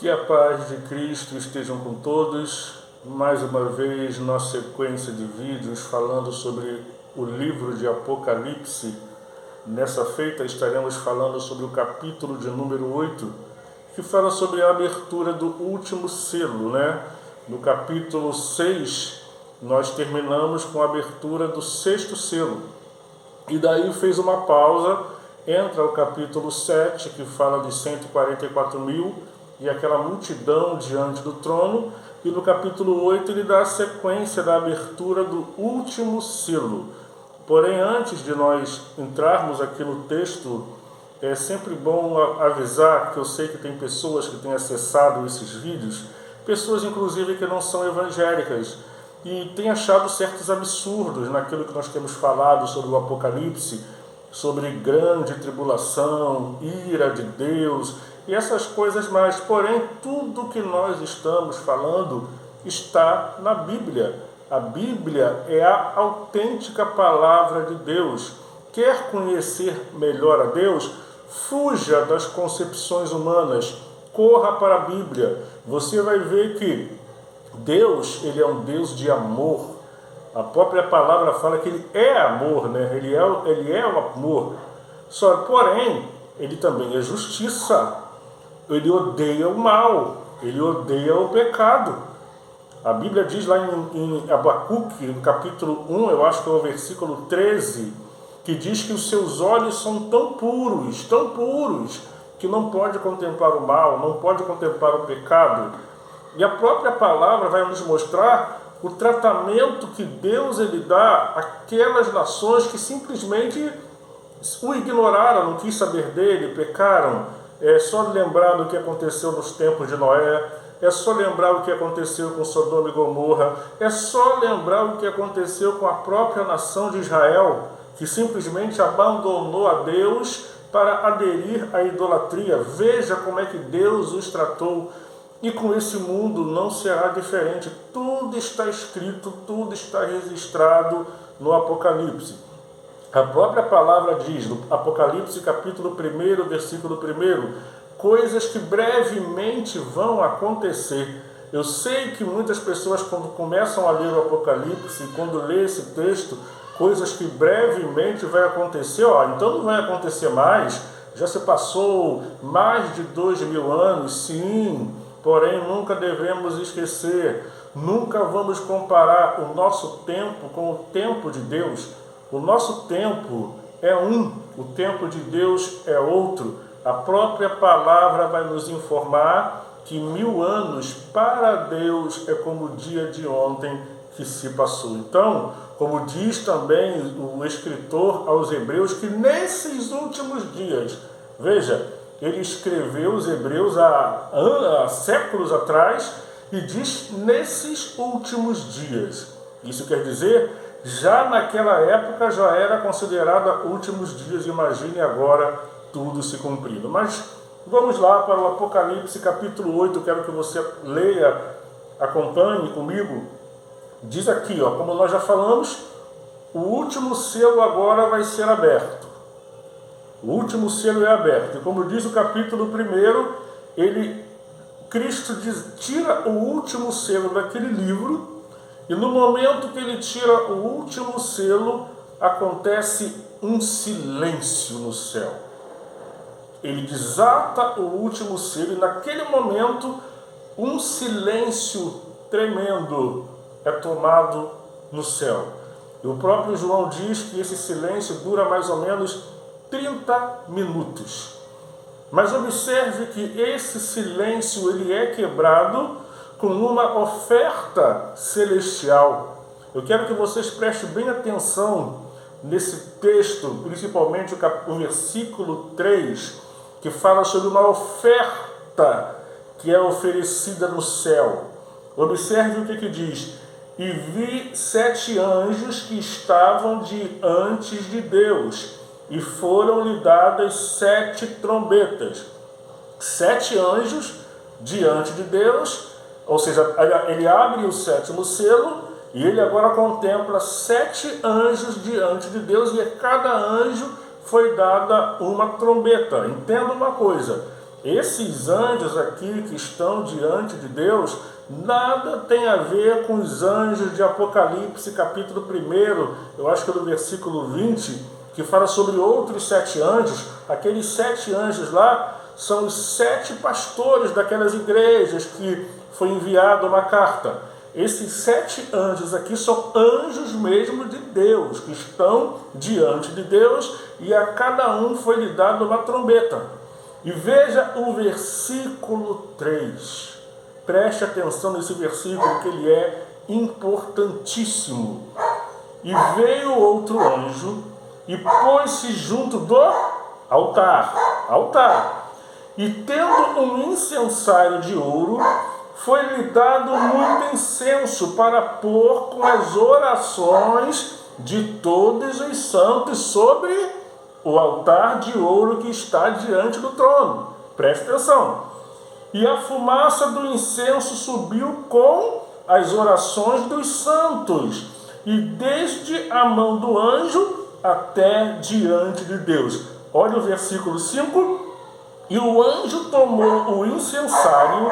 Que a paz de Cristo estejam com todos. Mais uma vez, nossa sequência de vídeos falando sobre o livro de Apocalipse. Nessa feita estaremos falando sobre o capítulo de número 8, que fala sobre a abertura do último selo, né? No capítulo 6, nós terminamos com a abertura do sexto selo. E daí fez uma pausa, entra o capítulo 7, que fala de 144 mil e aquela multidão diante do trono, e no capítulo 8 ele dá a sequência da abertura do último selo. Porém, antes de nós entrarmos aqui no texto, é sempre bom avisar que eu sei que tem pessoas que têm acessado esses vídeos, pessoas inclusive que não são evangélicas, e têm achado certos absurdos naquilo que nós temos falado sobre o Apocalipse, sobre grande tribulação, ira de Deus e essas coisas mais. Porém, tudo que nós estamos falando está na Bíblia. A Bíblia é a autêntica palavra de Deus. Quer conhecer melhor a Deus? Fuja das concepções humanas. Corra para a Bíblia. Você vai ver que Deus, ele é um Deus de amor. A própria palavra fala que ele é amor, né? Ele é o amor. Porém, ele também é justiça. Ele odeia o mal. Ele odeia o pecado. A Bíblia diz lá em Abacuque, no capítulo 1, eu acho que é o versículo 13, que diz que os seus olhos são tão puros, que não pode contemplar o mal, não pode contemplar o pecado. E a própria palavra vai nos mostrar o tratamento que Deus ele dá àquelas nações que simplesmente o ignoraram, não quis saber dele, pecaram. É só lembrar do que aconteceu nos tempos de Noé, é só lembrar o que aconteceu com Sodoma e Gomorra, é só lembrar o que aconteceu com a própria nação de Israel, que simplesmente abandonou a Deus para aderir à idolatria. Veja como é que Deus os tratou. E com esse mundo não será diferente. Tudo está escrito, tudo está registrado no Apocalipse. A própria palavra diz, no Apocalipse capítulo 1, versículo 1, coisas que brevemente vão acontecer. Eu sei que muitas pessoas, quando começam a ler o Apocalipse, quando lê esse texto, coisas que brevemente vai acontecer, então não vai acontecer mais, já se passou mais de 2000 anos, sim. Porém, nunca devemos esquecer, nunca vamos comparar o nosso tempo com o tempo de Deus. O nosso tempo é um, o tempo de Deus é outro. A própria palavra vai nos informar que 1000 anos para Deus é como o dia de ontem que se passou. Então, como diz também o escritor aos Hebreus, que nesses últimos dias, veja, ele escreveu os Hebreus há séculos atrás e diz nesses últimos dias. Isso quer dizer, já naquela época já era considerada últimos dias, imagine agora tudo se cumprindo. Mas vamos lá para o Apocalipse capítulo 8, quero que você leia, acompanhe comigo. Diz aqui, como nós já falamos, o último selo agora vai ser aberto. O último selo é aberto. E como diz o capítulo 1, Cristo tira o último selo daquele livro, e no momento que ele tira o último selo, acontece um silêncio no céu. Ele desata o último selo, e naquele momento, um silêncio tremendo é tomado no céu. E o próprio João diz que esse silêncio dura mais ou menos 30 minutos. Mas observe que esse silêncio ele é quebrado com uma oferta celestial. Eu quero que vocês prestem bem atenção nesse texto, principalmente o versículo 3, que fala sobre uma oferta que é oferecida no céu. Observe o que diz. E vi 7 anjos que estavam diante de Deus, e foram-lhe dadas 7 trombetas. 7 anjos diante de Deus, ou seja, ele abre o 7º selo, e ele agora contempla 7 anjos diante de Deus, e a cada anjo foi dada uma trombeta. Entenda uma coisa, Esses anjos aqui que estão diante de Deus, nada tem a ver com os anjos de Apocalipse, capítulo 1, eu acho que é do versículo 20, que fala sobre outros 7 anjos. Aqueles 7 anjos lá são os 7 pastores daquelas igrejas que foi enviada uma carta. Esses 7 anjos aqui são anjos mesmo de Deus, que estão diante de Deus, e a cada um foi lhe dada uma trombeta. E veja o versículo 3. Preste atenção nesse versículo, que ele é importantíssimo. E veio outro anjo e pôs-se junto do altar. E tendo um incensário de ouro, foi-lhe dado muito incenso para pôr com as orações de todos os santos sobre o altar de ouro que está diante do trono. Preste atenção. E a fumaça do incenso subiu com as orações dos santos, e desde a mão do anjo até diante de Deus. Olha o versículo 5. E o anjo tomou o incensário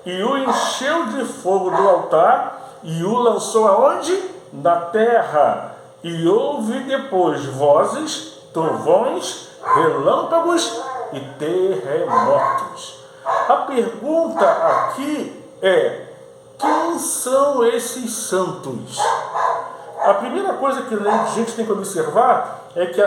e o encheu de fogo do altar e o lançou aonde? Na terra. E houve depois vozes, trovões, relâmpagos e terremotos. A pergunta aqui é: quem são esses santos? A primeira coisa que a gente tem que observar é que,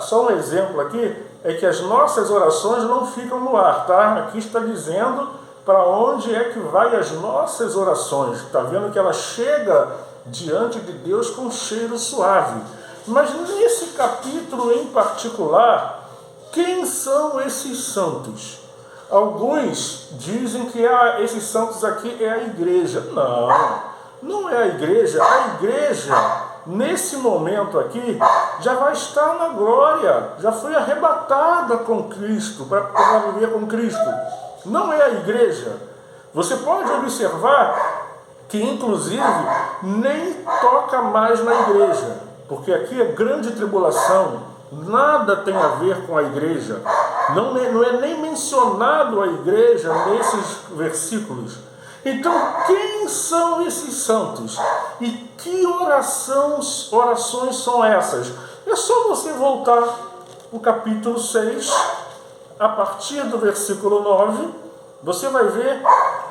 só um exemplo aqui, é que as nossas orações não ficam no ar, tá? Aqui está dizendo para onde é que vai as nossas orações. Está vendo que ela chega diante de Deus com um cheiro suave. Mas nesse capítulo em particular, quem são esses santos? Alguns dizem que esses santos aqui é a igreja. Não é a igreja. A igreja, nesse momento aqui, já vai estar na glória, já foi arrebatada com Cristo, para viver com Cristo. Não é a igreja. Você pode observar que, inclusive, nem toca mais na igreja. Porque aqui é grande tribulação, nada tem a ver com a igreja. Não é nem mencionado a igreja nesses versículos. Então, quem são esses santos? E que orações são essas? É só você voltar o capítulo 6, a partir do versículo 9, você vai ver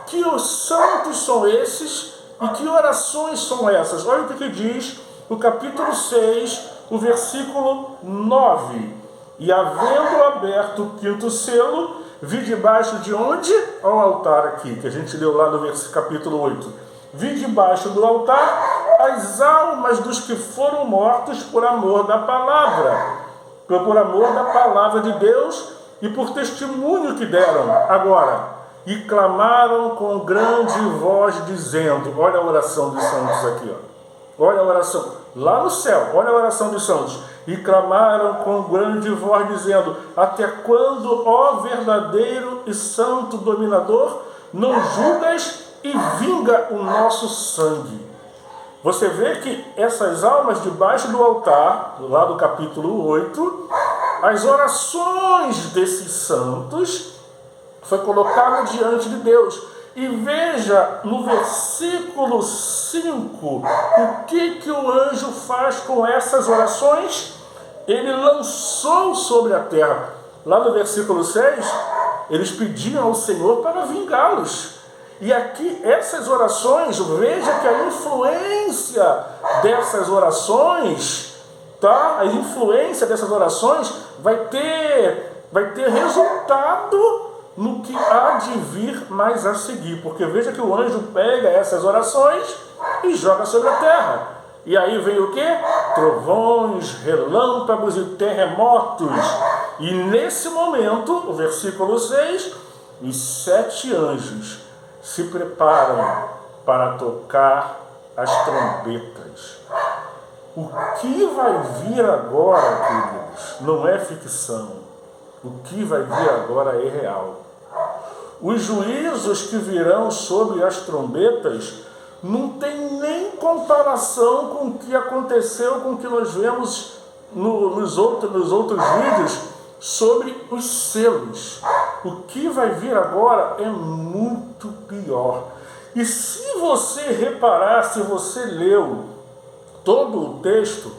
que os santos são esses e que orações são essas. Olha o que diz o capítulo 6, o versículo 9. E havendo aberto o 5º selo, vi debaixo de onde? Ao altar aqui, que a gente leu lá no capítulo 8. Vi debaixo do altar as almas dos que foram mortos por amor da palavra, de Deus e por testemunho que deram. Agora, e clamaram com grande voz, dizendo, olha a oração dos santos aqui, olha a oração, lá no céu, olha a oração dos santos. E clamaram com grande voz, dizendo, até quando, ó verdadeiro e santo dominador, não julgas e vinga o nosso sangue? Você vê que essas almas debaixo do altar, lá do capítulo 8, as orações desses santos foi colocado diante de Deus. E veja no versículo 5 o que o anjo faz com essas orações. Ele lançou sobre a terra. Lá no versículo 6, eles pediam ao Senhor para vingá-los. E aqui essas orações, veja que a influência dessas orações, tá? A influência dessas orações vai ter resultado no que há de vir mais a seguir. Porque veja que o anjo pega essas orações e joga sobre a terra. E aí vem o quê? Trovões, relâmpagos e terremotos. E nesse momento, o versículo 6, os 7 anjos se preparam para tocar as trombetas. O que vai vir agora, queridos, não é ficção. O que vai vir agora é real. Os juízos que virão sobre as trombetas não tem nem comparação com o que aconteceu, com o que nós vemos nos outros vídeos sobre os selos. O que vai vir agora é muito pior. E se você reparar, se você leu todo o texto,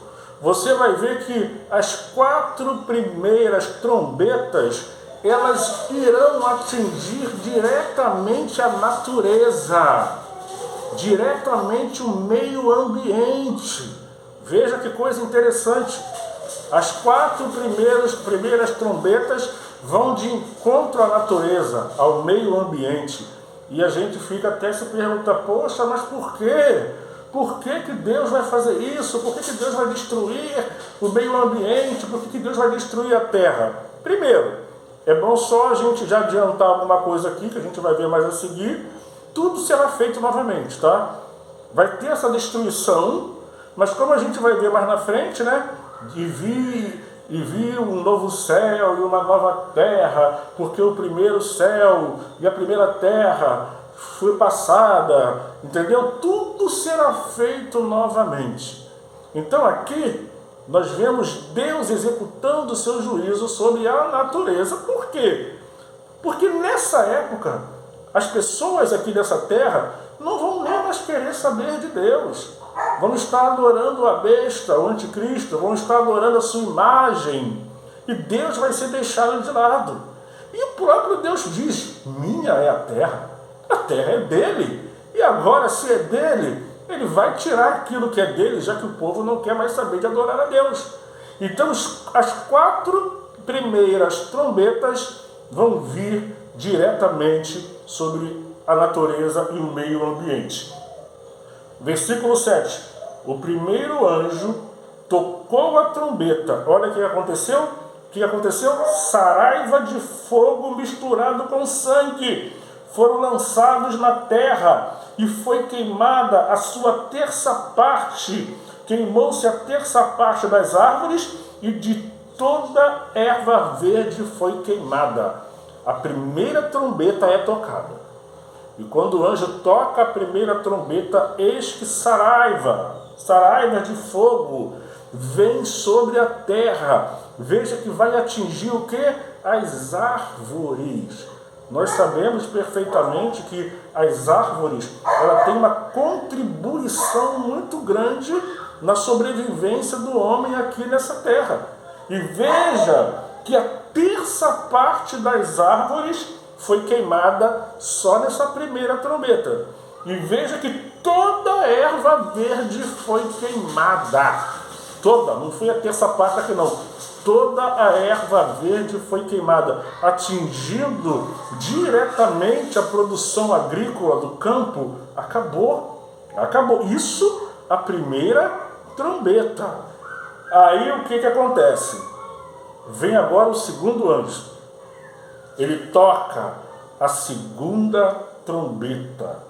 você vai ver que as 4 primeiras trombetas, elas irão atingir diretamente a natureza, diretamente o meio ambiente. Veja que coisa interessante. As 4 primeiras trombetas vão de encontro à natureza, ao meio ambiente. E a gente fica até se pergunta, poxa, mas por quê? Por que Deus vai fazer isso? Por que Deus vai destruir o meio ambiente? Por que Deus vai destruir a terra? Primeiro, é bom só a gente já adiantar alguma coisa aqui, que a gente vai ver mais a seguir. Tudo será feito novamente, tá? Vai ter essa destruição, mas como a gente vai ver mais na frente, né? E vi um novo céu e uma nova terra, porque o primeiro céu e a primeira terra foi passada, entendeu? Tudo será feito novamente. Então aqui nós vemos Deus executando o seu juízo sobre a natureza. Por quê? Porque nessa época as pessoas aqui dessa terra não vão nem mais querer saber de Deus. Vão estar adorando a besta, o anticristo, vão estar adorando a sua imagem. E Deus vai ser deixado de lado. E o próprio Deus diz, minha é a terra é dele. E agora, se é dele, ele vai tirar aquilo que é dele, já que o povo não quer mais saber de adorar a Deus. Então, as 4 primeiras trombetas vão vir diretamente sobre a natureza e o meio ambiente. Versículo 7. O primeiro anjo tocou a trombeta. Olha o que aconteceu. O que aconteceu? Saraiva de fogo misturado com sangue foram lançados na terra e foi queimada a sua terça parte. Queimou-se a terça parte das árvores e de toda erva verde foi queimada. A primeira trombeta é tocada. E quando o anjo toca a primeira trombeta, eis que saraiva de fogo, vem sobre a terra. Veja que vai atingir o que? As árvores. Nós sabemos perfeitamente que as árvores, ela tem uma contribuição muito grande na sobrevivência do homem aqui nessa terra. E veja que a terça parte das árvores foi queimada só nessa primeira trombeta. E veja que toda a erva verde foi queimada. Toda, não foi a terça parte aqui não. Toda a erva verde foi queimada, atingindo diretamente a produção agrícola do campo. Acabou. Isso a primeira trombeta. Aí o que acontece? Vem agora o segundo anjo. Ele toca a segunda trombeta.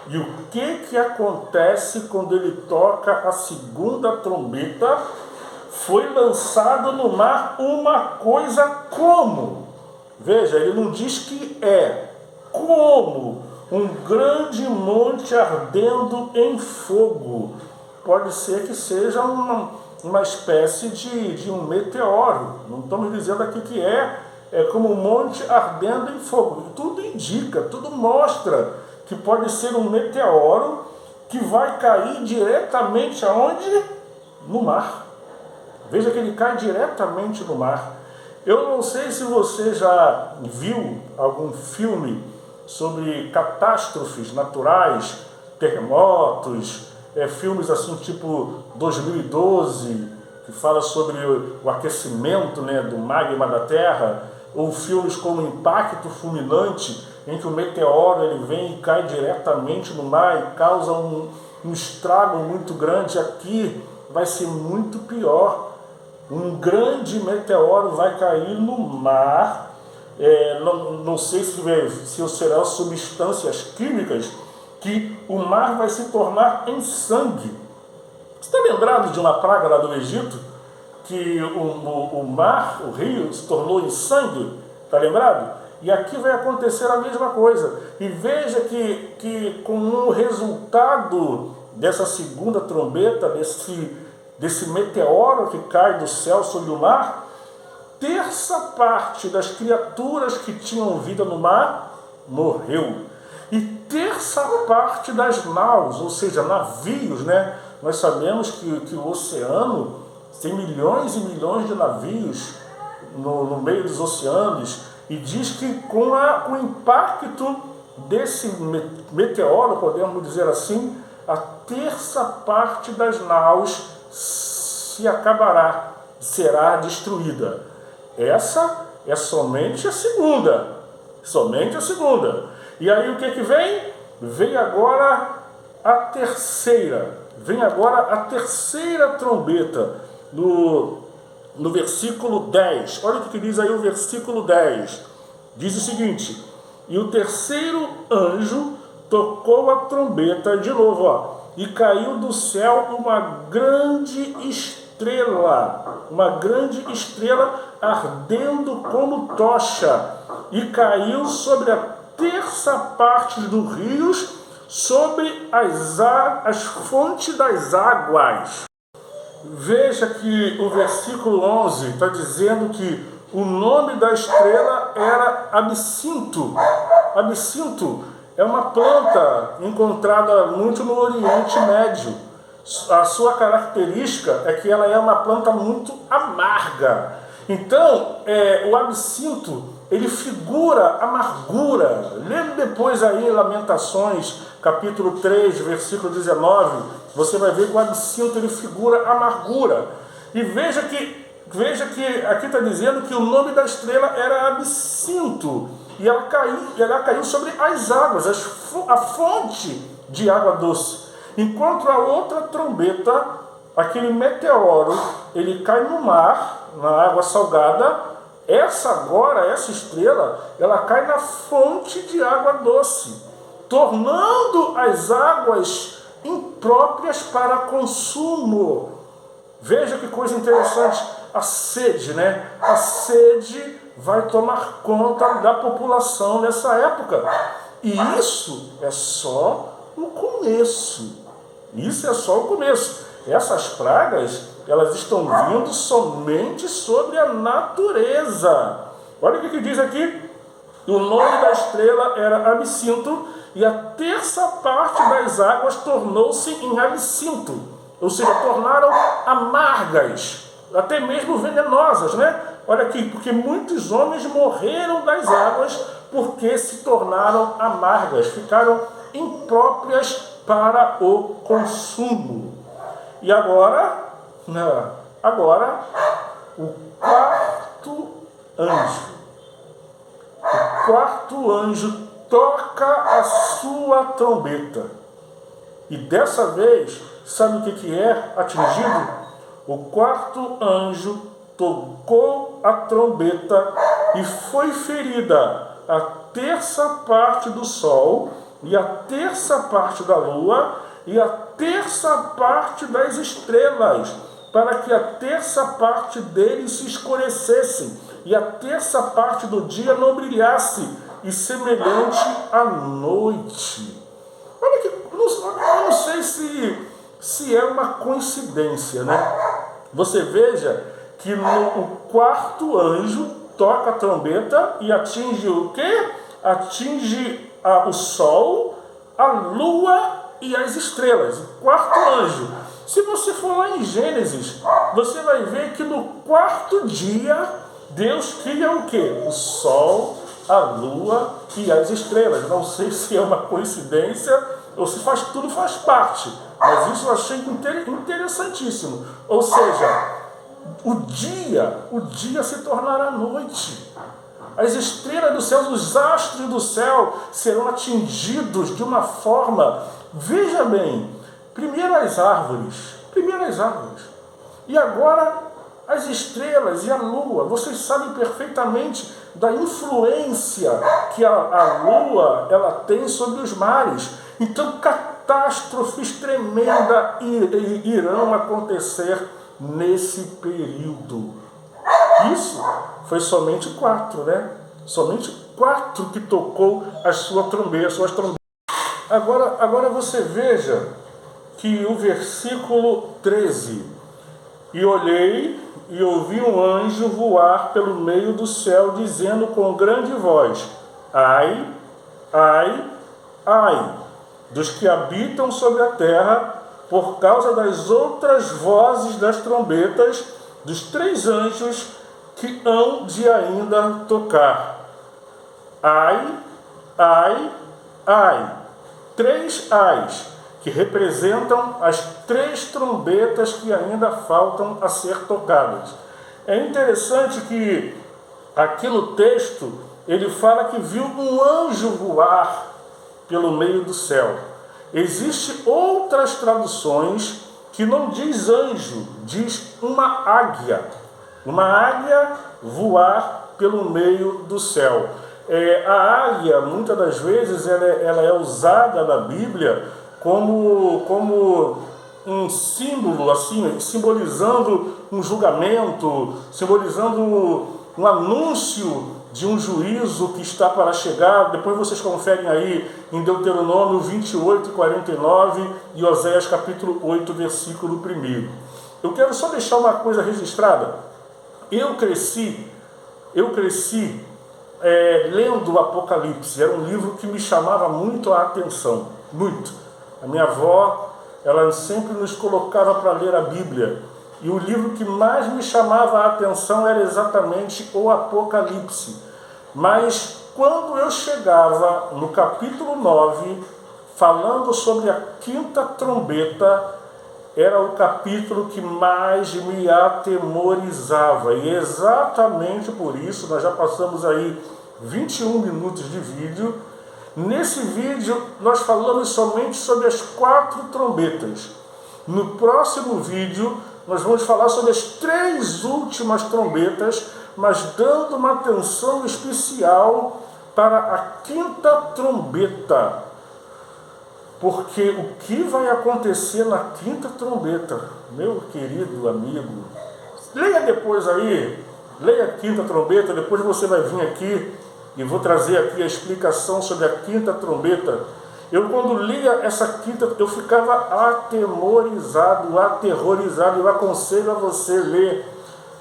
E o que acontece quando ele toca a segunda trombeta? Foi lançado no mar uma coisa como? Veja, ele não diz que é. Como? Um grande monte ardendo em fogo. Pode ser que seja uma espécie de um meteoro. Não estamos dizendo aqui que é como um monte ardendo em fogo. Tudo indica, tudo mostra que pode ser um meteoro que vai cair diretamente aonde? No mar. Veja que ele cai diretamente no mar. Eu não sei se você já viu algum filme sobre catástrofes naturais, terremotos, filmes assim tipo 2012, que fala sobre o aquecimento, né, do magma da Terra, ou filmes como Impacto Fulminante, em que o meteoro ele vem e cai diretamente no mar e causa um estrago muito grande. Aqui vai ser muito pior. Um grande meteoro vai cair no mar. Não sei se serão substâncias químicas, que o mar vai se tornar em sangue. Você está lembrado de uma praga lá do Egito? Que o mar, o rio, se tornou em sangue? Está lembrado? E aqui vai acontecer a mesma coisa. E veja que com o resultado dessa segunda trombeta, desse meteoro que cai do céu sobre o mar, terça parte das criaturas que tinham vida no mar morreu. E terça parte das naus, ou seja, navios, né? Nós sabemos que o oceano tem milhões e milhões de navios no meio dos oceanos, e diz que com o impacto desse meteoro, podemos dizer assim, a terça parte das naus se acabará, será destruída. Essa é somente a segunda. Somente a segunda. E aí o que vem? Vem agora a terceira. Vem agora a terceira trombeta. No versículo 10. Olha o que diz aí o versículo 10. Diz o seguinte: e o terceiro anjo tocou a trombeta de novo, ó, e caiu do céu uma grande estrela ardendo como tocha, e caiu sobre a terça parte dos rios, sobre as fontes das águas. Veja que o versículo 11 está dizendo que o nome da estrela era absinto. Absinto é uma planta encontrada muito no Oriente Médio. A sua característica é que ela é uma planta muito amarga. Então, o absinto, ele figura amargura. Lê depois aí em Lamentações, capítulo 3, versículo 19, você vai ver que o absinto, ele figura amargura. E veja que aqui está dizendo que o nome da estrela era absinto. E ela caiu sobre as águas, a fonte de água doce. Enquanto a outra trombeta, aquele meteoro, ele cai no mar, na água salgada. Essa estrela, ela cai na fonte de água doce, tornando as águas impróprias para consumo. Veja que coisa interessante, a sede, né? A sede vai tomar conta da população nessa época. E isso é só o começo. Isso é só o começo. Essas pragas, elas estão vindo somente sobre a natureza. Olha o que diz aqui. O nome da estrela era absinto, e a terça parte das águas tornou-se em absinto. Ou seja, tornaram amargas, até mesmo venenosas, né? Olha aqui, porque muitos homens morreram das águas porque se tornaram amargas, ficaram impróprias para o consumo. E agora o quarto anjo. O quarto anjo toca a sua trombeta. E dessa vez, sabe o que é atingido? O quarto anjo tocou a trombeta e foi ferida a terça parte do sol, e a terça parte da lua, e a terça parte das estrelas, para que a terça parte deles se escurecessem, e a terça parte do dia não brilhasse, e semelhante à noite. Olha que, eu não sei se é uma coincidência, né? Você veja que o quarto anjo toca a trombeta e atinge o quê? Atinge o sol, a lua e as estrelas. O quarto anjo. Se você for lá em Gênesis, você vai ver que no quarto dia, Deus cria o quê? O sol, a lua e as estrelas. Não sei se é uma coincidência ou se tudo faz parte, mas isso eu achei interessantíssimo. Ou seja, o dia se tornará noite. As estrelas do céu, os astros do céu serão atingidos de uma forma, veja bem, primeiro as árvores, e agora as estrelas e a lua. Vocês sabem perfeitamente da influência que a lua ela tem sobre os mares. Então catástrofes tremendas irão acontecer nesse período. Isso foi somente 4, né? Somente 4 que tocou as suas trombetas. Agora você veja que o versículo 13, E olhei e ouvi um anjo voar pelo meio do céu, dizendo com grande voz: ai, ai, ai, dos que habitam sobre a terra, por causa das outras vozes das trombetas dos 3 anjos que hão de ainda tocar. Ai, ai, ai. 3 ais, que representam as 3 trombetas que ainda faltam a ser tocadas. É interessante que aqui no texto ele fala que viu um anjo voar pelo meio do céu. Existem outras traduções que não diz anjo, diz uma águia. Uma águia voar pelo meio do céu. A águia, muitas das vezes, ela é usada na Bíblia como um símbolo, assim, simbolizando um julgamento, simbolizando um anúncio de um juízo que está para chegar. Depois vocês conferem aí em Deuteronômio 28, 49 e Oséias capítulo 8, versículo 1. Eu quero só deixar uma coisa registrada. Eu cresci lendo o Apocalipse. Era um livro que me chamava muito a atenção, muito. A minha avó, ela sempre nos colocava para ler a Bíblia, e o livro que mais me chamava a atenção era exatamente o Apocalipse. Mas quando eu chegava no capítulo 9, falando sobre a 5ª trombeta, era o capítulo que mais me atemorizava. E exatamente por isso, nós já passamos aí 21 minutos de vídeo. Nesse vídeo, nós falamos somente sobre as 4 trombetas. No próximo vídeo, nós vamos falar sobre as 3 últimas trombetas, mas dando uma atenção especial para a 5ª trombeta. Porque o que vai acontecer na 5ª trombeta, meu querido amigo, leia depois aí, leia a 5ª trombeta, depois você vai vir aqui e vou trazer aqui a explicação sobre a 5ª trombeta. Eu, quando lia essa 5ª, eu ficava atemorizado, aterrorizado. Eu aconselho a você ler,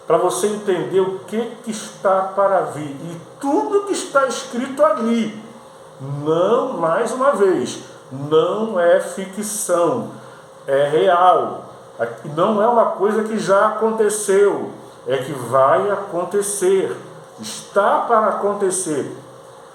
para você entender o que está para vir. E tudo que está escrito ali, não, mais uma vez, não é ficção, é real. Não é uma coisa que já aconteceu, é que vai acontecer, está para acontecer.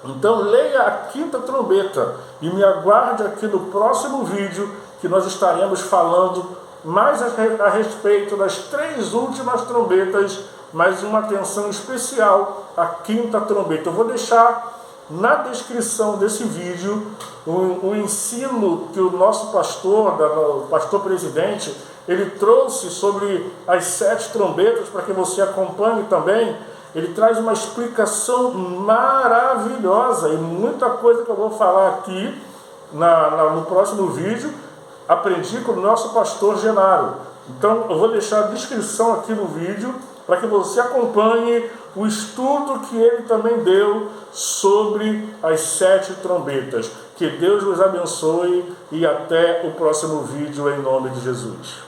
Então leia a 5ª trombeta e me aguarde aqui no próximo vídeo, que nós estaremos falando mais a respeito das 3 últimas trombetas, mas uma atenção especial à 5ª trombeta. Eu vou deixar na descrição desse vídeo o ensino que o nosso pastor, o pastor presidente, ele trouxe sobre as 7 trombetas, para que você acompanhe também. Ele traz uma explicação maravilhosa, e muita coisa que eu vou falar aqui no próximo vídeo, aprendi com o nosso pastor Genaro. Então eu vou deixar a descrição aqui no vídeo, para que você acompanhe o estudo que ele também deu sobre as 7 trombetas. Que Deus os abençoe e até o próximo vídeo, em nome de Jesus.